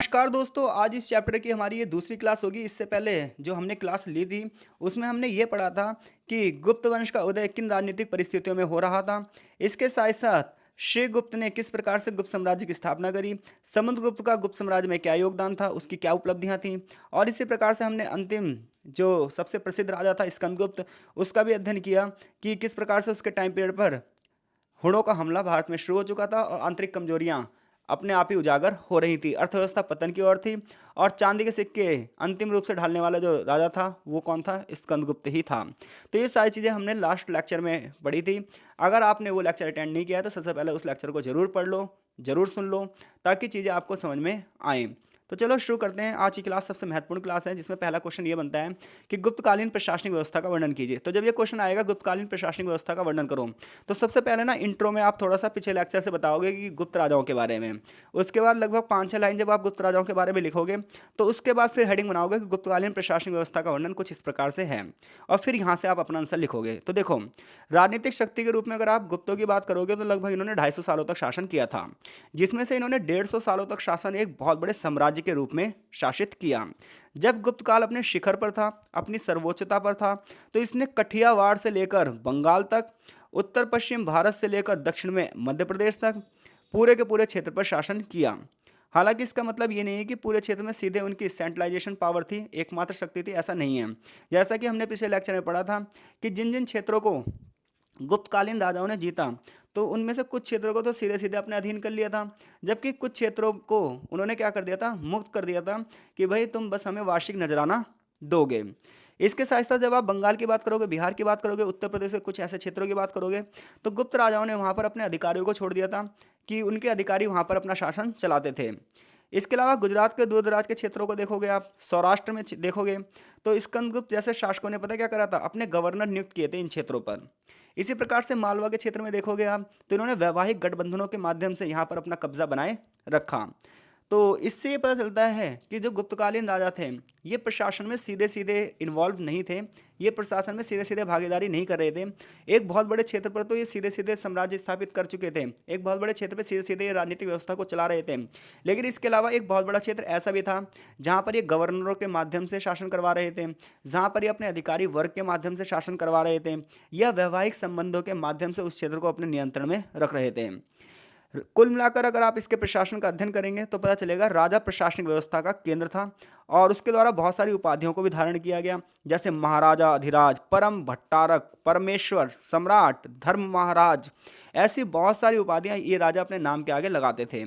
नमस्कार दोस्तों, आज इस चैप्टर की हमारी ये दूसरी क्लास होगी। इससे पहले जो हमने क्लास ली थी, उसमें हमने ये पढ़ा था कि गुप्त वंश का उदय किन राजनीतिक परिस्थितियों में हो रहा था। इसके साथ-साथ श्रीगुप्त ने किस प्रकार से गुप्त साम्राज्य की स्थापना करी, समुद्रगुप्त का गुप्त साम्राज्य में क्या योगदान था, उसकी क्या उपलब्धियाँ थीं और इसी प्रकार से हमने अंतिम जो सबसे प्रसिद्ध राजा था स्कंदगुप्त, उसका भी अध्ययन किया कि किस प्रकार से उसके टाइम पीरियड पर हुड़ों का हमला भारत में शुरू हो चुका था और आंतरिक कमजोरियां अपने आप ही उजागर हो रही थी। अर्थव्यवस्था पतन की ओर थी और चांदी के सिक्के अंतिम रूप से ढालने वाला जो राजा था वो कौन था? स्कंदगुप्त ही था। तो ये सारी चीज़ें हमने लास्ट लेक्चर में पढ़ी थी। अगर आपने वो लेक्चर अटेंड नहीं किया है तो सबसे पहले उस लेक्चर को जरूर पढ़ लो, जरूर सुन लो, ताकि चीज़ें आपको समझ में आए। तो चलो शुरू करते हैं। आज की क्लास सबसे महत्वपूर्ण क्लास है, जिसमें पहला क्वेश्चन ये बनता है कि गुप्तकालीन प्रशासनिक व्यवस्था का वर्णन कीजिए। तो जब ये क्वेश्चन आएगा गुप्तकालीन प्रशासनिक व्यवस्था का वर्णन करो, तो सबसे पहले ना इंट्रो में आप थोड़ा सा पिछले लेक्चर से बताओगे कि गुप्त राजाओं के बारे में। उसके बाद लगभग 5-6 लाइन जब आप गुप्त राजाओं के बारे में लिखोगे, तो उसके बाद फिर हेडिंग बनाओगे कि गुप्तकालीन प्रशासनिक व्यवस्था का वर्णन कुछ इस प्रकार से है, और फिर यहाँ से आप अपना आंसर लिखोगे। तो देखो, राजनीतिक शक्ति के रूप में अगर आप गुप्तों की बात करोगे तो लगभग इन्होंने 250 सालों तक शासन किया था, जिसमें से इन्होंने 150 सालों तक शासन एक बहुत बड़े साम्राज्य के रूप में शासित किया। जब गुप्त काल अपने शिखर पर था, अपनी सर्वोच्चता पर था, तो इसने कठियावाड़ से लेकर बंगाल तक, उत्तर पश्चिम भारत से लेकर दक्षिण में मध्य प्रदेश तक पूरे के पूरे क्षेत्र पर शासन किया। हालांकि इसका मतलब ये नहीं है कि पूरे क्षेत्र में सीधे उनकी सेंट्रलाइजेशन पावर थी, एकमात्र शक्ति थी, ऐसा नहीं है। जैसा कि हमने पिछले लेक्चर में पढ़ा था कि जिन जिन क्षेत्रों को गुप्तकालीन राजाओं ने जीता, तो उनमें से कुछ क्षेत्रों को तो सीधे सीधे अपने अधीन कर लिया था, जबकि कुछ क्षेत्रों को उन्होंने क्या कर दिया था? मुक्त कर दिया था कि भाई तुम बस हमें वार्षिक नजराना दोगे। इसके साथ साथ जब आप बंगाल की बात करोगे, बिहार की बात करोगे, उत्तर प्रदेश के कुछ ऐसे क्षेत्रों की बात करोगे, तो गुप्त राजाओं ने वहां पर अपने अधिकारियों को छोड़ दिया था कि उनके अधिकारी वहां पर अपना शासन चलाते थे। इसके अलावा गुजरात के दूर दराज के क्षेत्रों को देखोगे, आप सौराष्ट्र में देखोगे, तो स्कंदगुप्त जैसे शासकों ने पता क्या करा था? अपने गवर्नर नियुक्त किए थे इन क्षेत्रों पर। इसी प्रकार से मालवा के क्षेत्र में देखोगे आप, तो इन्होंने वैवाहिक गठबंधनों के माध्यम से यहाँ पर अपना कब्जा बनाए रखा। तो इससे ये पता चलता है कि जो गुप्तकालीन राजा थे, ये प्रशासन में सीधे सीधे इन्वॉल्व नहीं थे, ये प्रशासन में सीधे सीधे भागीदारी नहीं कर रहे थे। एक बहुत बड़े क्षेत्र पर तो ये सीधे सीधे साम्राज्य स्थापित कर चुके थे, एक बहुत बड़े क्षेत्र पर सीधे सीधे ये राजनीतिक व्यवस्था को चला रहे थे। लेकिन इसके अलावा एक बहुत बड़ा क्षेत्र ऐसा भी था जहाँ पर ये गवर्नरों के माध्यम से शासन करवा रहे थे, जहाँ पर ये अपने अधिकारी वर्ग के माध्यम से शासन करवा रहे थे, या वैवाहिक संबंधों के माध्यम से उस क्षेत्र को अपने नियंत्रण में रख रहे थे। कुल मिलाकर अगर आप इसके प्रशासन का अध्ययन करेंगे तो पता चलेगा राजा प्रशासनिक व्यवस्था का केंद्र था, और उसके द्वारा बहुत सारी उपाधियों को भी धारण किया गया, जैसे महाराजा अधिराज, परम भट्टारक, परमेश्वर, सम्राट, धर्म महाराज। ऐसी बहुत सारी उपाधियां ये राजा अपने नाम के आगे लगाते थे।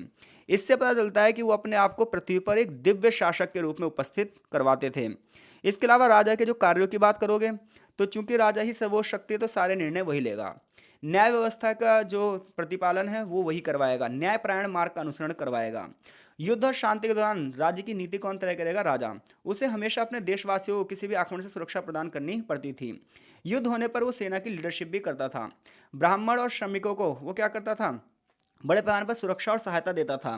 इससे पता चलता है कि वो अपने आप को पृथ्वी पर एक दिव्य शासक के रूप में उपस्थित करवाते थे। इसके अलावा राजा के जो कार्यों की बात करोगे, तो चूंकि राजा ही सर्वोच्च शक्ति है, तो सारे निर्णय वही लेगा। न्याय व्यवस्था का जो प्रतिपालन है वो वही करवाएगा, न्यायपरायण मार्ग का अनुसरण करवाएगा। युद्ध और शांति के दौरान राज्य की नीति कौन तय करेगा? राजा। उसे हमेशा अपने देशवासियों को किसी भी आक्रमण से सुरक्षा प्रदान करनी पड़ती थी। युद्ध होने पर वो सेना की लीडरशिप भी करता था। ब्राह्मण और श्रमिकों को वो क्या करता था? बड़े पैमाने पर सुरक्षा और सहायता देता था।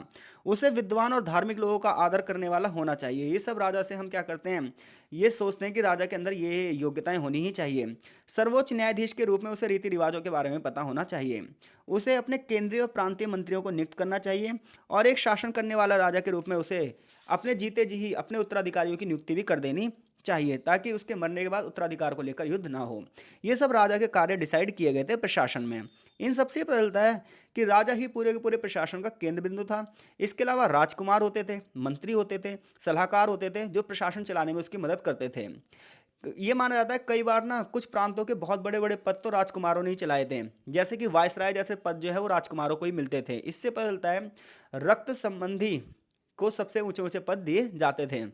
उसे विद्वान और धार्मिक लोगों का आदर करने वाला होना चाहिए। ये सब राजा से हम क्या करते हैं? ये सोचते हैं कि राजा के अंदर ये योग्यताएं होनी ही चाहिए। सर्वोच्च न्यायाधीश के रूप में उसे रीति रिवाजों के बारे में पता होना चाहिए। उसे अपने केंद्रीय और प्रांतीय मंत्रियों को नियुक्त करना चाहिए, और एक शासन करने वाला राजा के रूप में उसे अपने जीते जी ही अपने उत्तराधिकारियों की नियुक्ति भी कर देनी चाहिए, ताकि उसके मरने के बाद उत्तराधिकार को लेकर युद्ध ना हो। ये सब राजा के कार्य डिसाइड किए गए थे प्रशासन में। इन सबसे पता चलता है कि राजा ही पूरे के पूरे प्रशासन का केंद्र बिंदु था। इसके अलावा राजकुमार होते थे, मंत्री होते थे, सलाहकार होते थे, जो प्रशासन चलाने में उसकी मदद करते थे। ये माना जाता है कई बार ना कुछ प्रांतों के बहुत बड़े बड़े पद तो राजकुमारों ने ही चलाए थे, जैसे कि वायसराय जैसे पद जो है वो राजकुमारों को ही मिलते थे। इससे पता चलता है रक्त संबंधी को सबसे ऊंचे ऊंचे पद दिए जाते थे।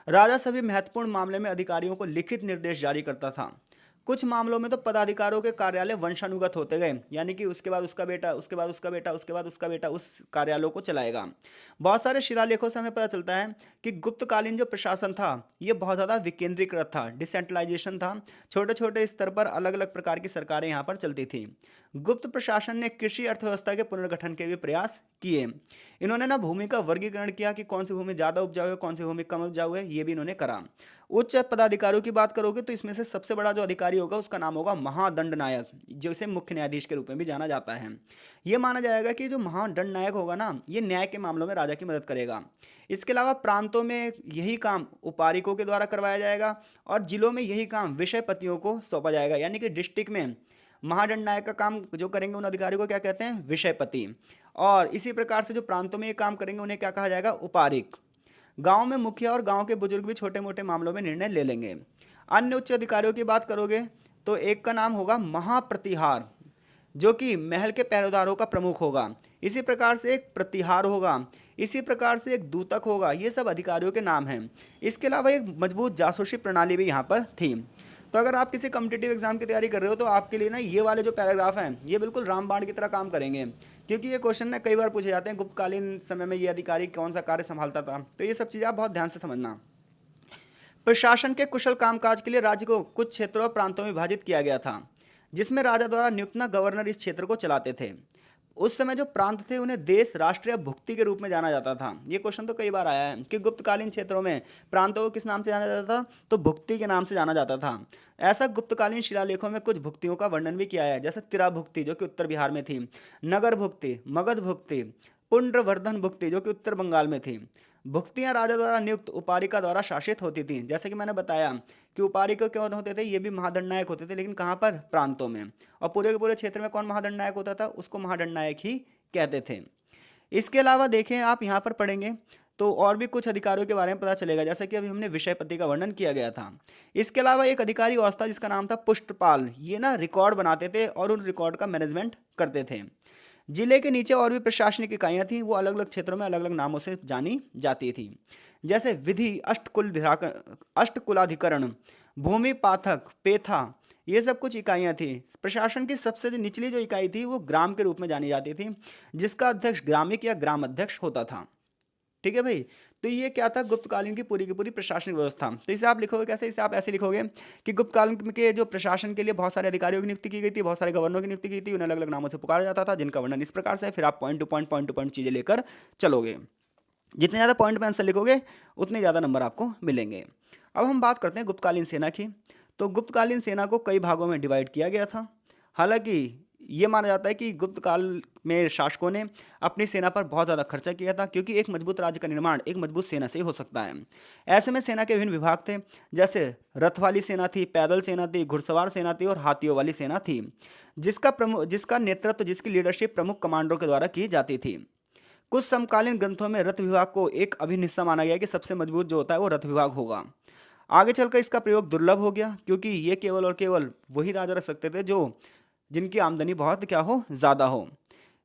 राजा सभी महत्वपूर्ण मामले में अधिकारियों को लिखित निर्देश जारी करता था। कुछ मामलों में तो पदाधिकारियों के कार्यालय वंशानुगत होते गए, यानी कि उसके बाद उसका बेटा, उसके बाद उसका बेटा, उसके बाद उसका बेटा उस कार्यालयों को चलाएगा। बहुत सारे शिलालेखों से हमें पता चलता है कि गुप्तकालीन जो प्रशासन था ये बहुत ज़्यादा विकेंद्रीकृत था, डिसेंट्रलाइजेशन था। छोटे छोटे स्तर पर अलग अलग प्रकार की सरकारें यहाँ पर चलती थी। गुप्त प्रशासन ने कृषि अर्थव्यवस्था के पुनर्गठन के भी प्रयास किए। इन्होंने ना भूमि का वर्गीकरण किया कि कौन सी भूमि ज़्यादा उपजाऊ है, कौन सी भूमि कम उपजाऊ है, ये भी इन्होंने करा। उच्च पदाधिकारियों की बात करोगे तो इसमें से सबसे बड़ा जो अधिकारी होगा उसका नाम होगा महादंड नायक, जिसे मुख्य न्यायाधीश के रूप में भी जाना जाता है। ये माना जाएगा कि जो महादंड नायक होगा ना, ये न्याय के मामलों में राजा की मदद करेगा। इसके अलावा प्रांतों में यही काम उपारिकों के द्वारा करवाया जाएगा और जिलों में यही काम विषयपतियों को सौंपा जाएगा। यानी कि डिस्ट्रिक्ट में महादंड नायक का काम जो करेंगे उन अधिकारियों को क्या कहते हैं, विषयपति। और इसी प्रकार से जो प्रांतों में ये काम करेंगे उन्हें क्या कहा जाएगा, उपारिक। गांव में मुखिया और गांव के बुजुर्ग भी छोटे मोटे मामलों में निर्णय ले लेंगे। अन्य उच्च अधिकारियों की बात करोगे तो एक का नाम होगा महाप्रतिहार, जो कि महल के पहरेदारों का प्रमुख होगा। इसी प्रकार से एक प्रतिहार होगा, इसी प्रकार से एक दूतक होगा। ये सब अधिकारियों के नाम हैं। इसके अलावा एक मजबूत जासूसी प्रणाली भी यहाँ पर थी। तो अगर आप किसी कम्पिटिटिव एग्जाम की तैयारी कर रहे हो तो आपके लिए ना ये वाले जो पैराग्राफ हैं ये बिल्कुल रामबाण की तरह काम करेंगे, क्योंकि ये क्वेश्चन ना कई बार पूछे जाते हैं, गुप्तकालीन समय में ये अधिकारी कौन सा कार्य संभालता था। तो ये सब चीज़ें आप बहुत ध्यान से समझना। प्रशासन के कुशल कामकाज के लिए राज्य को कुछ क्षेत्रों और प्रांतों में विभाजित किया गया था, जिसमें राजा द्वारा नियुक्त ना गवर्नर इस क्षेत्र को चलाते थे। उस समय जो प्रांत थे उन्हें देश, राष्ट्र या भुक्ति के रूप में जाना जाता था। ये क्वेश्चन तो कई बार आया है कि गुप्तकालीन क्षेत्रों में प्रांतों को किस नाम से जाना जाता था, तो भुक्ति के नाम से जाना जाता था। ऐसा गुप्तकालीन शिलालेखों में कुछ भुक्तियों का वर्णन भी किया है, जैसे तिरा भुक्ति जो कि उत्तर बिहार में थी, नगर भुक्ति, मगध भुक्ति, पुंड्रवर्धन भुक्ति जो कि उत्तर बंगाल में थी। भुक्तियां राजा द्वारा नियुक्त उपारिका द्वारा शासित होती थी। जैसे कि मैंने बताया कि उपारिका कौन होते थे, ये भी महादंड नायक होते थे, लेकिन कहाँ पर, प्रांतों में। और पूरे के पूरे क्षेत्र में कौन महादंड नायक होता था, उसको महादंड नायक ही कहते थे। इसके अलावा देखें आप यहाँ पर पढ़ेंगे तो और भी कुछ अधिकारियों के बारे में पता चलेगा, जैसे कि अभी हमने विषयपति का वर्णन किया गया था। इसके अलावा एक अधिकारी और था जिसका नाम था पुष्टपाल। ये ना रिकॉर्ड बनाते थे और उन रिकॉर्ड का मैनेजमेंट करते थे। जिले के नीचे और भी प्रशासनिक इकाइयाँ थीं, वो अलग अलग क्षेत्रों में अलग अलग नामों से जानी जाती थी, जैसे विधि, अष्टकुलाधिकरण, भूमि पाठक, पेथा। ये सब कुछ इकाइयाँ थी। प्रशासन की सबसे जो निचली जो इकाई थी वो ग्राम के रूप में जानी जाती थी, जिसका अध्यक्ष ग्रामिक या ग्राम अध्यक्ष होता था। ठीक है भाई। तो ये क्या था, गुप्तकालीन की पूरी प्रशासनिक व्यवस्था। तो इसे आप लिखोगे कैसे, इसे आप ऐसे लिखोगे कि गुप्तकालीन के जो प्रशासन के लिए बहुत सारे अधिकारियों की नियुक्ति की गई थी, बहुत सारे गवर्नरों की नियुक्ति की थी, उन्हें अलग अलग नामों से पुकारा जाता था, जिनका वर्णन इस प्रकार से है। फिर आप पॉइंट टू पॉइंट चीज़ें लेकर चलोगे। जितने ज़्यादा पॉइंट में आंसर लिखोगे उतने ज़्यादा नंबर आपको मिलेंगे। अब हम बात करते हैं गुप्तकालीन सेना की। तो गुप्तकालीन सेना को कई भागों में डिवाइड किया गया था। हालांकि ये माना जाता है कि गुप्त काल में शासकों ने अपनी सेना पर बहुत ज़्यादा खर्चा किया था, क्योंकि एक मजबूत राज्य का निर्माण एक मजबूत सेना से ही हो सकता है। ऐसे में सेना के विभिन्न विभाग थे, जैसे रथ वाली सेना थी, पैदल सेना थी, घुड़सवार सेना थी और हाथियों वाली सेना थी, जिसका नेतृत्व, जिसकी लीडरशिप प्रमुख कमांडरों के द्वारा की जाती थी। कुछ समकालीन ग्रंथों में रथ विभाग को एक अभिन्न हिस्सा माना गया कि सबसे मजबूत जो होता है वो रथ विभाग होगा। आगे चलकर इसका प्रयोग दुर्लभ हो गया, क्योंकि ये केवल और केवल वही राजा रख सकते थे जो जिनकी आमदनी बहुत क्या हो, ज़्यादा हो।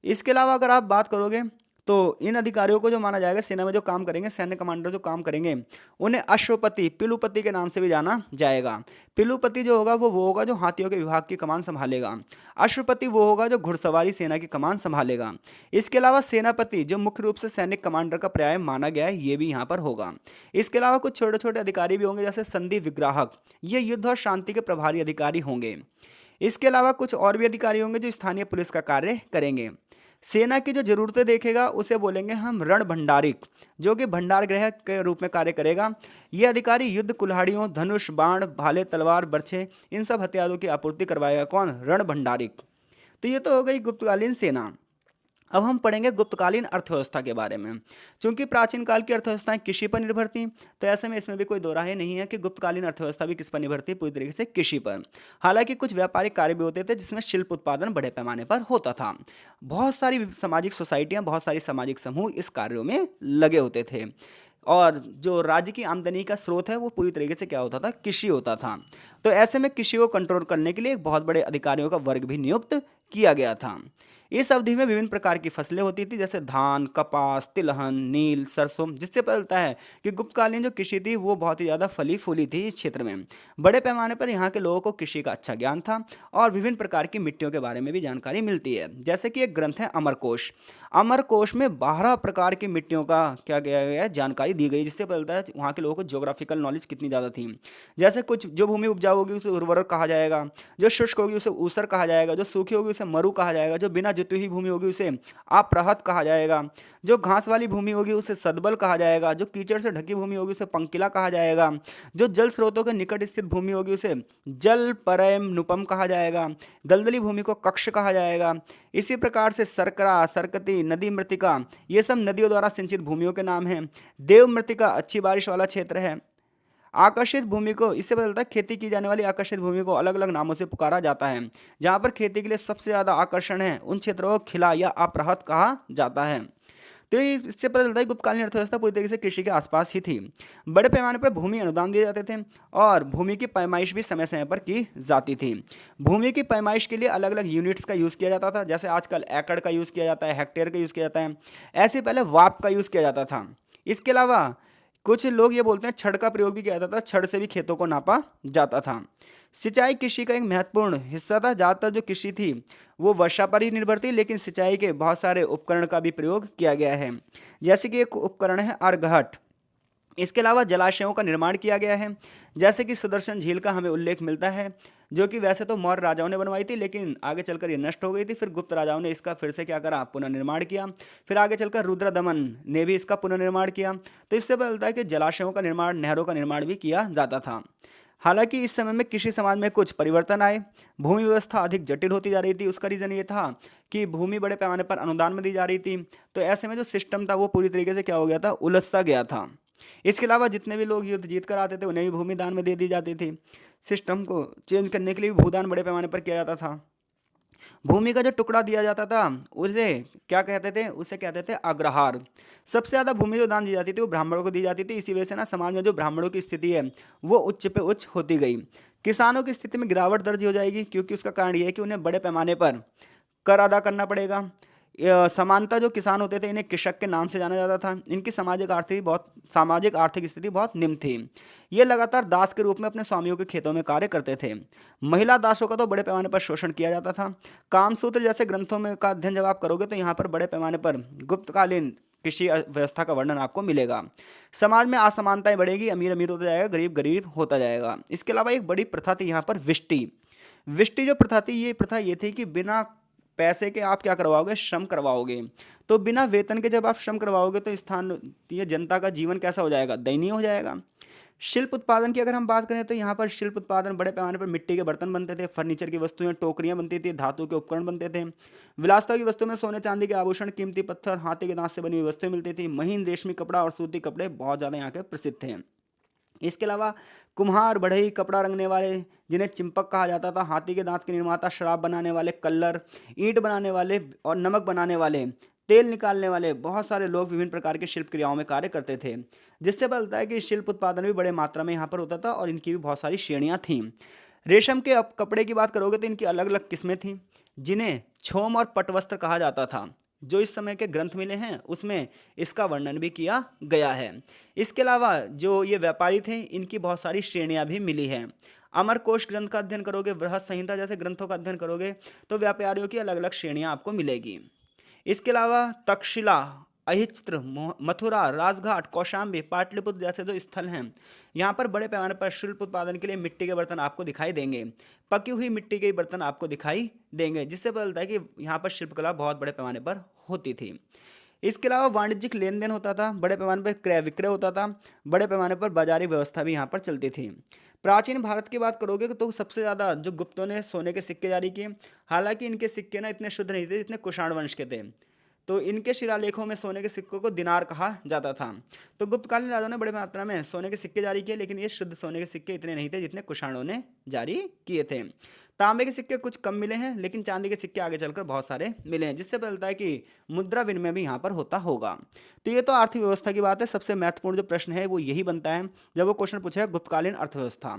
इसके अलावा अगर आप बात करोगे तो इन अधिकारियों को जो माना जाएगा, सेना में जो काम करेंगे, सैन्य कमांडर जो काम करेंगे, उन्हें अश्वपति, पिलुपति के नाम से भी जाना जाएगा। पिलुपति जो होगा वो होगा जो हाथियों के विभाग की कमान संभालेगा। अश्वपति वो होगा जो घुड़सवारी सेना की कमान संभालेगा। इसके अलावा सेनापति, जो मुख्य रूप से सैनिक कमांडर का पर्याय माना गया है, ये भी यहाँ पर होगा। इसके अलावा कुछ छोटे छोटे अधिकारी भी होंगे, जैसे संधि विग्राहक, ये युद्ध और शांति के प्रभारी अधिकारी होंगे। इसके अलावा कुछ और भी अधिकारी होंगे जो स्थानीय पुलिस का कार्य करेंगे। सेना की जो जरूरतें देखेगा उसे बोलेंगे हम रण भंडारिक, जो कि भंडार गृह के रूप में कार्य करेगा। ये अधिकारी युद्ध कुल्हाड़ियों, धनुष, बाण, भाले, तलवार, बर्छे, इन सब हथियारों की आपूर्ति करवाएगा। कौन, रण भंडारिक। तो ये तो हो गई गुप्तकालीन सेना। अब हम पढ़ेंगे गुप्तकालीन अर्थव्यवस्था के बारे में। चूंकि प्राचीन काल की अर्थव्यवस्थाएं कृषि पर निर्भर थी, तो ऐसे में इसमें भी कोई दो राय नहीं है कि गुप्तकालीन अर्थव्यवस्था भी किस पर निर्भर थी, पूरी तरीके से कृषि पर। हालांकि कुछ व्यापारिक कार्य भी होते थे जिसमें शिल्प उत्पादन बड़े पैमाने पर होता था। बहुत सारी सामाजिक सोसाइटियां, बहुत सारी सामाजिक समूह इस कार्यों में लगे होते थे। और जो राज्य की आमदनी का स्रोत है वो पूरी तरीके से क्या होता था, कृषि होता था। तो ऐसे में कृषि को कंट्रोल करने के लिए एक बहुत बड़े अधिकारियों का वर्ग भी नियुक्त किया गया था। इस अवधि में विभिन्न प्रकार की फसलें होती थी, जैसे धान, कपास, तिलहन, नील, सरसों, जिससे पता चलता है कि गुप्तकालीन जो कृषि थी वो बहुत ही ज़्यादा फली फूली थी इस क्षेत्र में। बड़े पैमाने पर यहाँ के लोगों को कृषि का अच्छा ज्ञान था और विभिन्न प्रकार की मिट्टियों के बारे में भी जानकारी मिलती है। जैसे कि एक ग्रंथ है अमरकोश। अमरकोश में 12 प्रकार की मिट्टियों का क्या किया गया है, जानकारी दी गई, जिससे पता चलता है वहाँ के लोगों को ज्योग्राफिकल नॉलेज कितनी ज़्यादा थी। जैसे कुछ जो भूमि उपजाऊ होगी उसे उर्वरक कहा जाएगा, जो शुष्क होगी उसे ऊसर कहा जाएगा, जो सूखी होगी उसे उसे मरु कहा जाएगा। जो बिना जोती हुई भूमि होगी उसे अप्रहत कहा जाएगा। जो घास वाली भूमि होगी उसे सदबल कहा जाएगा। जो कीचड़ से ढकी भूमि होगी उसे पंकिला कहा जाएगा। जो जल स्रोतों के निकट स्थित भूमि होगी उसे जल परयम नुपम कहा जाएगा। दलदली भूमि को कक्ष कहा जाएगा। इसी प्रकार से सरकरा, सरकती, नदी मृतिका, ये सब नदियों द्वारा सिंचित भूमियों के नाम हैं। देव मृतिका अच्छी बारिश वाला क्षेत्र है। आकर्षित भूमि को, इससे पता चलता है खेती की जाने वाली आकर्षित भूमि को अलग अलग नामों से पुकारा जाता है। जहां पर खेती के लिए सबसे ज्यादा आकर्षण है उन क्षेत्रों को खिला या अपराहत कहा जाता है। तो इससे पता चलता है गुप्तकालीन अर्थव्यवस्था पूरी तरीके से कृषि के आसपास ही थी। बड़े पैमाने पर भूमि अनुदान दिए जाते थे और भूमि की पैमाइश भी समय समय पर की जाती थी। भूमि की पैमाइश के लिए अलग अलग यूनिट्स का यूज़ किया जाता था। जैसे आजकल एकड़ का यूज़ किया जाता है, हेक्टेयर का यूज़ किया जाता है, ऐसे पहले वाप का यूज़ किया जाता था। इसके अलावा कुछ लोग ये बोलते हैं छड़ का प्रयोग भी किया जाता था। छड़ से भी खेतों को नापा जाता था। सिंचाई कृषि का एक महत्वपूर्ण हिस्सा था। ज़्यादातर जो कृषि थी वो वर्षा पर ही निर्भर थी, लेकिन सिंचाई के बहुत सारे उपकरण का भी प्रयोग किया गया है। जैसे कि एक उपकरण है अर्घहट। इसके अलावा जलाशयों का निर्माण किया गया है। जैसे कि सुदर्शन झील का हमें उल्लेख मिलता है, जो कि वैसे तो मौर्य राजाओं ने बनवाई थी, लेकिन आगे चलकर ये नष्ट हो गई थी। फिर गुप्त राजाओं ने इसका फिर से क्या करा, पुनर्निर्माण किया। फिर आगे चलकर रुद्रदमन ने भी इसका पुनर्निर्माण किया। तो इससे पता चलता है कि जलाशयों का निर्माण, नहरों का निर्माण भी किया जाता था। हालांकि इस समय में कृषि समाज में कुछ परिवर्तन आए। भूमि व्यवस्था अधिक जटिल होती जा रही थी। उसका रीज़न ये था कि भूमि बड़े पैमाने पर अनुदान में दी जा रही थी। तो ऐसे में जो सिस्टम था वो पूरी तरीके से क्या हो गया था, उलझता गया था। इसके अलावा जितने भी लोग युद्ध जीत कर आते थे उन्हें भी भूमि दान में दे दी जाती थी। सिस्टम को चेंज करने के लिए भी भूदान बड़े पैमाने पर किया जाता था। भूमि का जो टुकड़ा दिया जाता था उसे क्या कहते थे, उसे कहते थे अग्रहार। सबसे ज़्यादा भूमि जो दान दी जाती थी वो ब्राह्मणों को दी जाती थी। इसी वजह से ना समाज में जो ब्राह्मणों की स्थिति है वो उच्च पे उच्च होती गई। किसानों की स्थिति में गिरावट दर्ज हो जाएगी, क्योंकि उसका कारण ये है कि उन्हें बड़े पैमाने पर कर अदा करना पड़ेगा। समानता जो किसान होते थे इन्हें कृषक के नाम से जाना जाता था। इनकी सामाजिक आर्थिक स्थिति बहुत निम्न थी। ये लगातार दास के रूप में अपने स्वामियों के खेतों में कार्य करते थे। महिला दासों का तो बड़े पैमाने पर शोषण किया जाता था। कामसूत्र जैसे ग्रंथों में का अध्ययन जब आप करोगे तो यहाँ पर बड़े पैमाने पर गुप्तकालीन कृषि व्यवस्था का वर्णन आपको मिलेगा। समाज में असमानताएं बढ़ेगी, अमीर अमीर होता जाएगा, गरीब गरीब होता जाएगा। इसके अलावा एक बड़ी प्रथा थी यहाँ पर विष्टि। विष्टि जो प्रथा थी, ये प्रथा ये थी कि बिना पैसे के आप क्या करवाओगे, श्रम करवाओगे। तो बिना वेतन के जब आप श्रम करवाओगे तो स्थानीय जनता का जीवन कैसा हो जाएगा, दयनीय हो जाएगा। शिल्प उत्पादन की अगर हम बात करें तो यहाँ पर शिल्प उत्पादन बड़े पैमाने पर मिट्टी के बर्तन बनते थे, फर्नीचर की वस्तुएं, टोकरियां बनती थी, धातु के उपकरण बनते थे। विलासिता की वस्तुओं में सोने चांदी के आभूषण, कीमती पत्थर, हाथी के दांत से बनी हुई वस्तुएं मिलती थी। महीन रेशमी कपड़ा और सूती कपड़े बहुत ज़्यादा यहाँ के प्रसिद्ध थे। इसके अलावा कुम्हार, बढ़ई, कपड़ा रंगने वाले जिन्हें चिंपक कहा जाता था, हाथी के दांत के निर्माता, शराब बनाने वाले, कल्लर, ईंट बनाने वाले और नमक बनाने वाले, तेल निकालने वाले, बहुत सारे लोग विभिन्न प्रकार के शिल्प क्रियाओं में कार्य करते थे। जिससे पता चलता है कि शिल्प उत्पादन भी बड़े मात्रा में यहाँ पर होता था और इनकी भी बहुत सारी श्रेणियाँ थीं। रेशम के अब कपड़े की बात करोगे तो इनकी अलग अलग किस्में थीं, जिन्हें छोम और पटवस्त्र कहा जाता था। जो इस समय के ग्रंथ मिले हैं उसमें इसका वर्णन भी किया गया है। इसके अलावा जो ये व्यापारी थे इनकी बहुत सारी श्रेणियां भी मिली हैं। अमरकोश ग्रंथ का अध्ययन करोगे, बृहत संहिता जैसे ग्रंथों का अध्ययन करोगे तो व्यापारियों की अलग अलग श्रेणियां आपको मिलेगी। इसके अलावा तक्षशिला, अहिच्त्र, मथुरा, राजघाट, कौशाम्बी, पाटलिपुत्र जैसे जो स्थल हैं यहाँ पर बड़े पैमाने पर शिल्प उत्पादन के लिए मिट्टी के बर्तन आपको दिखाई देंगे। पकी हुई मिट्टी के बर्तन आपको दिखाई देंगे, जिससे पता चलता है कि यहाँ पर शिल्पकला बहुत बड़े पैमाने पर होती थी। इसके अलावा वाणिज्यिक लेन देन होता था, बड़े पैमाने पर क्रय विक्रय होता था, बड़े पैमाने पर बाजारी व्यवस्था भी यहाँ पर चलती थी। प्राचीन भारत की बात करोगे तो सबसे ज़्यादा जो गुप्तों ने सोने के सिक्के जारी किए। हालांकि इनके सिक्के ना इतने शुद्ध नहीं थे जितने कुषाण वंश के थे। तो इनके शिलालेखों में सोने के सिक्कों को दिनार कहा जाता था। तो गुप्तकालीन राजाओं ने बड़े मात्रा में सोने के सिक्के जारी किए, लेकिन ये शुद्ध सोने के सिक्के इतने नहीं थे जितने कुषाणों ने जारी किए थे। तांबे के सिक्के कुछ कम मिले हैं, लेकिन चांदी के सिक्के आगे चलकर बहुत सारे मिले हैं, जिससे पता चलता है कि मुद्रा विनिमय भी यहाँ पर होता होगा। तो ये तो आर्थिक व्यवस्था की बात है। सबसे महत्वपूर्ण जो प्रश्न है वो यही बनता है जब वो क्वेश्चन पूछेगा गुप्तकालीन अर्थव्यवस्था।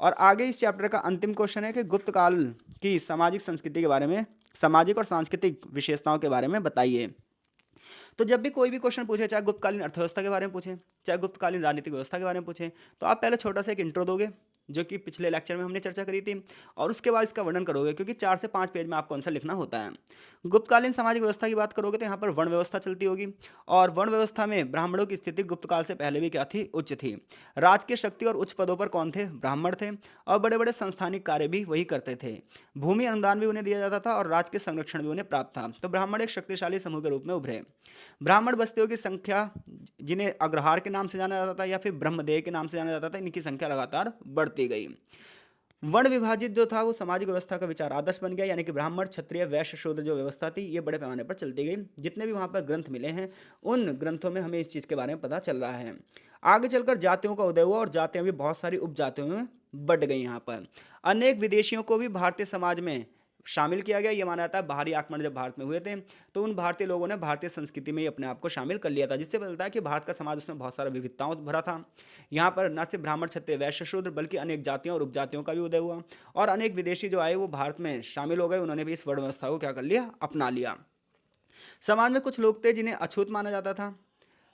और आगे इस चैप्टर का अंतिम क्वेश्चन है कि गुप्त काल की सामाजिक संस्कृति के बारे में, सामाजिक और सांस्कृतिक विशेषताओं के बारे में बताइए। तो जब भी कोई भी क्वेश्चन पूछे, चाहे गुप्तकालीन अर्थव्यवस्था के बारे में पूछे, चाहे गुप्तकालीन राजनीतिक व्यवस्था के बारे में पूछे, तो आप पहले छोटा सा एक इंट्रो दोगे जो कि पिछले लेक्चर में हमने चर्चा करी थी, और उसके बाद इसका वर्णन करोगे, क्योंकि 4 से 5 पेज में आपको आंसर लिखना होता है। गुप्तकालीन सामाजिक व्यवस्था की बात करोगे तो यहाँ पर वर्ण व्यवस्था चलती होगी, और वर्ण व्यवस्था में ब्राह्मणों की स्थिति गुप्त काल से पहले भी क्या थी, उच्च थी। राजकीय शक्ति और उच्च पदों पर कौन थे, ब्राह्मण थे, और बड़े बड़े संस्थानिक कार्य भी वही करते थे। भूमि अनुदान भी उन्हें दिया जाता था और राज के संरक्षण भी उन्हें प्राप्त था। तो ब्राह्मण एक शक्तिशाली समूह के रूप में उभरे। ब्राह्मण बस्तियों की संख्या, जिन्हें अग्रहार के नाम से जाना जाता था या फिर ब्रह्मदेह के नाम से जाना जाता था, इनकी संख्या लगातार बढ़ती गई। वर्ण विभाजित जो था वो सामाजिक व्यवस्था का विचार आदर्श बन गया, यानी कि ब्राह्मण क्षत्रिय वैश्य शूद्र जो व्यवस्था थी ये बड़े पैमाने पर चलती गई। जितने भी वहाँ पर ग्रंथ मिले हैं उन ग्रंथों में हमें इस चीज़ के बारे में पता चल रहा है। आगे चलकर जातियों का उदय हुआ और जातियाँ भी बहुत सारी उपजातियों में बढ़ गई। यहाँ पर अनेक विदेशियों को भी भारतीय समाज में शामिल किया गया। ये माना जाता है बाहरी आक्रमण जब भारत में हुए थे तो उन भारतीय लोगों ने भारतीय संस्कृति में ही अपने आप को शामिल कर लिया था, जिससे पता चलता है कि भारत का समाज उसमें बहुत सारा विविधताओं भरा था। यहाँ पर न सिर्फ ब्राह्मण क्षत्रिय वैश्य शूद्र बल्कि अनेक जातियों और उपजातियों का भी उदय हुआ, और अनेक विदेशी जो आए वो भारत में शामिल हो गए। उन्होंने भी इस वर्ण व्यवस्था को क्या कर लिया, अपना लिया। समाज में कुछ लोग थे जिन्हें अछूत माना जाता था,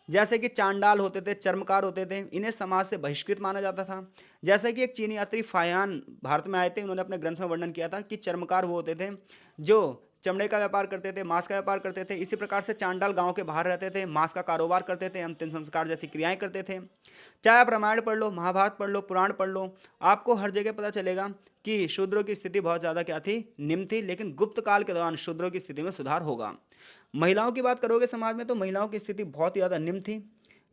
जैसे कि चांडाल होते थे, चर्मकार होते थे, इन्हें समाज से बहिष्कृत माना जाता था। जैसे कि एक चीनी यात्री फायान भारत में आए थे, उन्होंने अपने ग्रंथ में वर्णन किया था कि चर्मकार वो होते थे जो चमड़े का व्यापार करते थे, मांस का व्यापार करते थे। इसी प्रकार से चांडाल गांव के बाहर रहते थे, मांस का कारोबार करते थे, अंतिम संस्कार जैसी क्रियाएं करते थे। चाहे आप रामायण पढ़ लो, महाभारत पढ़ लो, पुराण पढ़ लो, आपको हर जगह पता चलेगा कि शूद्रों की स्थिति बहुत ज़्यादा क्या थी, निम्न थी। लेकिन गुप्त काल के दौरान शूद्रों की स्थिति में सुधार होगा। महिलाओं की बात करोगे समाज में तो महिलाओं की स्थिति बहुत ही ज़्यादा निम्न थी।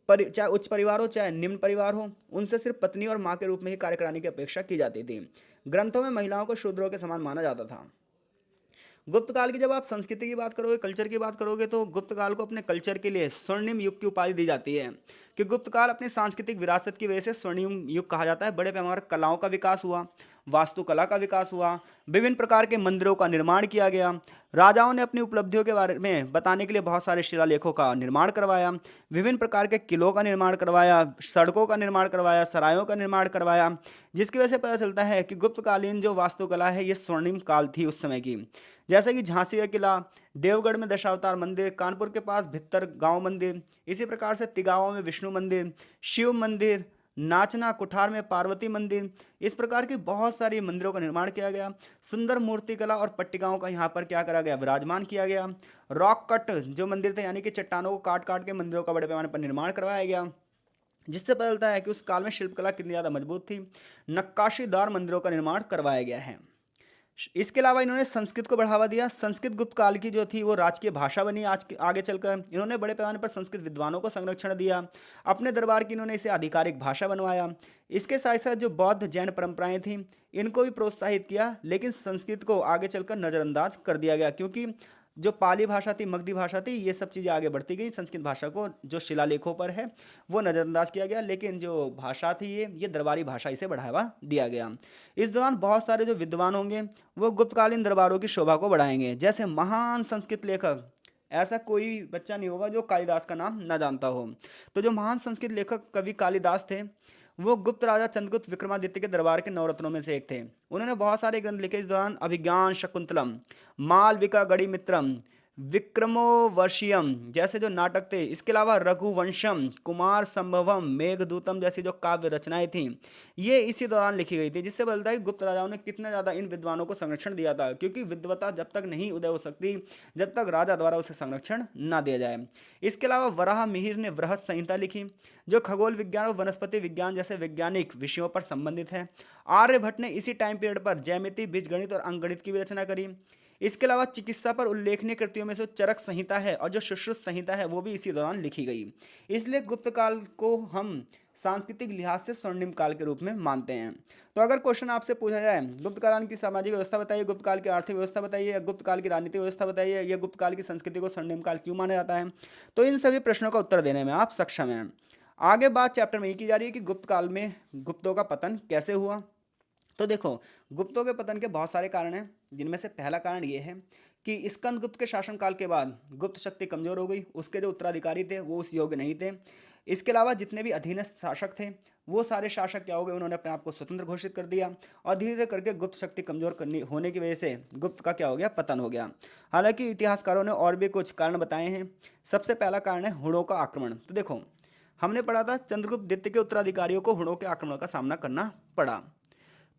चाहे उच्च परिवार हो चाहे निम्न परिवार हो, उनसे सिर्फ पत्नी और माँ के रूप में ही कार्य कराने की अपेक्षा की जाती थी। ग्रंथों में महिलाओं को शूद्रों के समान माना जाता था। गुप्त काल की जब आप संस्कृति की बात करोगे, कल्चर की बात करोगे, तो गुप्त काल को अपने कल्चर के लिए स्वर्णिम युग की उपाधि दी जाती है कि गुप्त काल अपनी सांस्कृतिक विरासत की वजह से स्वर्णिम युग कहा जाता है। बड़े पैमाने पर कलाओं का विकास हुआ, वास्तुकला का विकास हुआ, विभिन्न प्रकार के मंदिरों का निर्माण किया गया। राजाओं ने अपनी उपलब्धियों के बारे में बताने के लिए बहुत सारे शिलालेखों का निर्माण करवाया, विभिन्न प्रकार के किलों का निर्माण करवाया, सड़कों का निर्माण करवाया, सरायों का निर्माण करवाया, जिसकी वजह से पता चलता है कि गुप्तकालीन जो वास्तुकला है ये स्वर्णिम काल थी उस समय की। जैसे कि झांसी का किला, देवगढ़ में दशावतार मंदिर, कानपुर के पास भित्तर गांव मंदिर, इसी प्रकार से तिगावा में विष्णु मंदिर, शिव मंदिर, नाचना कुठार में पार्वती मंदिर, इस प्रकार की बहुत सारी मंदिरों का निर्माण किया गया। सुंदर मूर्तिकला और पट्टिकाओं का यहाँ पर क्या करा गया, विराजमान किया गया। रॉक कट जो मंदिर थे, यानी कि चट्टानों को काट काट के मंदिरों का बड़े पैमाने पर निर्माण करवाया गया, जिससे पता चलता है कि उस काल में शिल्पकला कितनी ज़्यादा मजबूत थी। नक्काशीदार मंदिरों का निर्माण करवाया गया है। इसके अलावा इन्होंने संस्कृत को बढ़ावा दिया। संस्कृत गुप्त काल की जो थी वो राजकीय भाषा बनी। आगे चलकर इन्होंने बड़े पैमाने पर संस्कृत विद्वानों को संरक्षण दिया। अपने दरबार की इन्होंने इसे आधिकारिक भाषा बनवाया। इसके साथ साथ जो बौद्ध जैन परंपराएं थीं इनको भी प्रोत्साहित किया, लेकिन संस्कृत को आगे चलकर नज़रअंदाज कर दिया गया, क्योंकि जो पाली भाषा थी, मगधी भाषा थी, ये सब चीज़ें आगे बढ़ती गई। संस्कृत भाषा को जो शिलालेखों पर है वो नज़रअंदाज किया गया, लेकिन जो भाषा थी ये दरबारी भाषा, इसे बढ़ावा दिया गया। इस दौरान बहुत सारे जो विद्वान होंगे वो गुप्तकालीन दरबारों की शोभा को बढ़ाएंगे। जैसे महान संस्कृत लेखक, ऐसा कोई बच्चा नहीं होगा जो कालिदास का नाम ना जानता हो। तो जो महान संस्कृत लेखक कवि कालिदास थे वो गुप्त राजा चंद्रगुप्त विक्रमादित्य के दरबार के नवरत्नों में से एक थे। उन्होंने बहुत सारे ग्रंथ लिखे। इस दौरान अभिज्ञान शकुंतलम, मालविका गणिमित्रम, विक्रमोर्वशीयम जैसे जो नाटक थे, इसके अलावा रघुवंशम, कुमार संभवम, मेघदूतम जैसी जो काव्य रचनाएं थीं ये इसी दौरान लिखी गई थी, जिससे बोलता है कि गुप्त राजाओं ने कितना ज़्यादा इन विद्वानों को संरक्षण दिया था, क्योंकि विद्वता जब तक नहीं उदय हो सकती जब तक राजा द्वारा उसे संरक्षण ना दिया जाए। इसके अलावा वराह मिहिर ने वृहत संहिता लिखी जो खगोल विज्ञान और वनस्पति विज्ञान जैसे वैज्ञानिक विषयों पर संबंधित है। आर्यभट्ट ने इसी टाइम पीरियड पर ज्यामिति, बीजगणित और अंकगणित की भी रचना करी। इसके अलावा चिकित्सा पर उल्लेखनीय कृतियों में से चरक संहिता है और जो सुश्रुत संहिता है वो भी इसी दौरान लिखी गई। इसलिए गुप्त काल को हम सांस्कृतिक लिहाज से स्वर्णिम काल के रूप में मानते हैं। तो अगर क्वेश्चन आपसे पूछा जाए गुप्त काल की सामाजिक व्यवस्था बताइए, गुप्त काल की आर्थिक व्यवस्था बताइए, या गुप्त काल की राजनीतिक व्यवस्था बताइए, या गुप्त काल की संस्कृति को स्वर्णिम काल क्यों माना जाता है, तो इन सभी प्रश्नों का उत्तर देने में आप सक्षम हैं। आगे बात चैप्टर में ये की जा रही है कि गुप्त काल में गुप्तों का पतन कैसे हुआ। तो देखो, गुप्तों के पतन के बहुत सारे कारण हैं, जिनमें से पहला कारण ये है कि स्कंदगुप्त के शासनकाल के बाद गुप्त शक्ति कमजोर हो गई। उसके जो उत्तराधिकारी थे वो उस योग्य नहीं थे। इसके अलावा जितने भी अधीनस्थ शासक थे वो सारे शासक क्या हो गए, उन्होंने अपने आप को स्वतंत्र घोषित कर दिया, और धीरे धीरे करके गुप्त शक्ति कमजोर करनी होने की वजह से गुप्त का क्या हो गया, पतन हो गया। हालांकि इतिहासकारों ने और भी कुछ कारण बताए हैं। सबसे पहला कारण है हुणों का आक्रमण। तो देखो, हमने पढ़ा था चंद्रगुप्त द्वितीय के उत्तराधिकारियों को हुणों के आक्रमण का सामना करना पड़ा।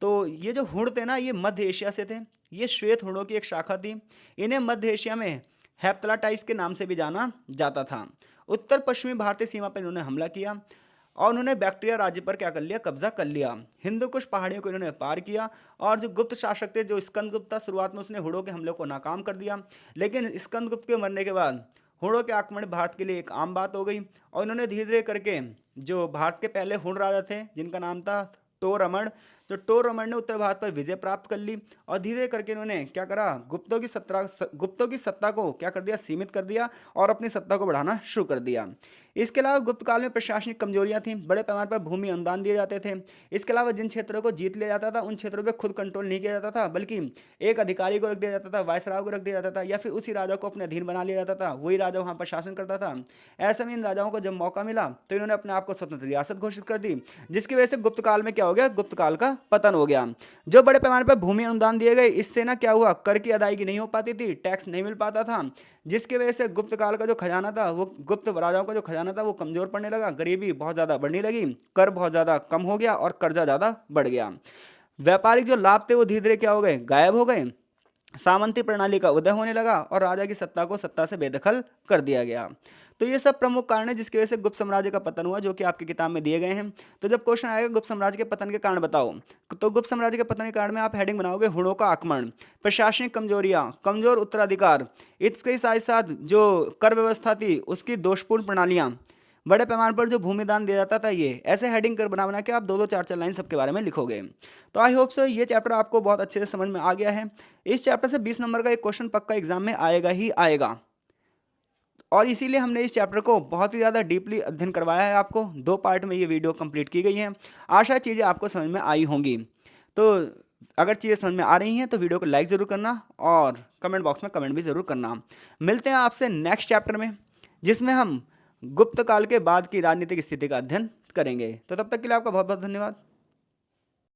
तो ये जो हुण थे ना, ये मध्य एशिया से थे। ये श्वेत हुणों की एक शाखा थी। इन्हें मध्य एशिया में हेप्तलाटाइस के नाम से भी जाना जाता था। उत्तर पश्चिमी भारतीय सीमा पर इन्होंने हमला किया और उन्होंने बैक्ट्रिया राज्य पर क्या कर लिया, कब्जा कर लिया। हिंदू कुश पहाड़ियों को इन्होंने पार किया और जो गुप्त शासक थे, जो स्कंदगुप्त था, शुरुआत में उसने हुणों के हमले को नाकाम कर दिया। लेकिन स्कंदगुप्त के मरने के बाद हुणों के आक्रमण भारत के लिए एक आम बात हो गई और इन्होंने धीरे धीरे करके जो भारत के पहले हुण राजा थे, जिनका नाम था टोरमण, तो टोरमण ने उत्तर भारत पर विजय प्राप्त कर ली और धीरे धीरे करके इन्होंने क्या करा, गुप्तों की सत्ता को क्या कर दिया, सीमित कर दिया और अपनी सत्ता को बढ़ाना शुरू कर दिया। इसके अलावा गुप्त काल में प्रशासनिक कमजोरियां थीं, बड़े पैमाने पर भूमि अनुदान दिए जाते थे। इसके अलावा जिन क्षेत्रों को जीत लिया जाता था, उन क्षेत्रों पर खुद कंट्रोल नहीं किया जाता था, बल्कि एक अधिकारी को रख दिया जाता था, वायसराय को रख दिया जाता था, या फिर उसी राजा को अपने अधीन बना लिया जाता था, वही राजा वहां पर शासन करता था। ऐसे में इन राजाओं को जब मौका मिला तो इन्होंने अपने आप को स्वतंत्र रियासत घोषित कर दी, जिसकी वजह से गुप्त काल में क्या हो गया, गुप्त काल का पतन हो गया। जो बड़े पैमाने पर भूमि अनुदान दिए गए, इससे ना क्या हुआ, कर की अदायगी नहीं हो पाती थी, टैक्स नहीं मिल पाता था, जिसकी वजह से गुप्त काल का जो खजाना था, वो गुप्त राजाओं का जो खजाना था वो कमजोर पड़ने लगा, गरीबी बहुत ज्यादा बढ़ने लगी, कर बहुत ज्यादा कम हो गया और कर्जा ज्यादा बढ़ गया। व्यापारिक जो लाभ थे वो धीरे धीरे क्या हो गए, गायब हो गए। सामंती प्रणाली का उदय होने लगा और राजा की सत्ता को सत्ता से बेदखल कर दिया गया। तो ये सब प्रमुख कारण है जिसकी वजह से गुप्त साम्राज्य का पतन हुआ, जो कि आपकी किताब में दिए गए हैं। तो जब क्वेश्चन आएगा गुप्त साम्राज्य के पतन के कारण बताओ, तो गुप्त साम्राज्य के पतन के कारण में आप हेडिंग बनाओगे हुणों का आक्रमण, प्रशासनिक कमजोरियां, कमजोर उत्तराधिकार, इसके साथ साथ जो कर व्यवस्था थी उसकी दोषपूर्ण प्रणालियां, बड़े पैमाने पर जो भूमिदान दिया जाता था, ये ऐसे हेडिंग कर बना बना के आप दो दो चार चार लाइन सबके बारे में लिखोगे। तो आई होप सो ये चैप्टर आपको बहुत अच्छे से समझ में आ गया है। इस चैप्टर से 20 नंबर का एक क्वेश्चन पक्का एग्जाम में आएगा ही आएगा और इसीलिए हमने इस चैप्टर को बहुत ही ज़्यादा डीपली अध्ययन करवाया है। आपको 2 पार्ट में ये वीडियो कंप्लीट की गई है। आशा है चीज़ें आपको समझ में आई होंगी। तो अगर चीज़ें समझ में आ रही हैं तो वीडियो को लाइक ज़रूर करना और कमेंट बॉक्स में कमेंट भी ज़रूर करना। मिलते हैं आपसे नेक्स्ट चैप्टर में, जिसमें हम गुप्त काल के बाद की राजनीतिक स्थिति का अध्ययन करेंगे। तो तब तक के लिए आपका बहुत बहुत धन्यवाद।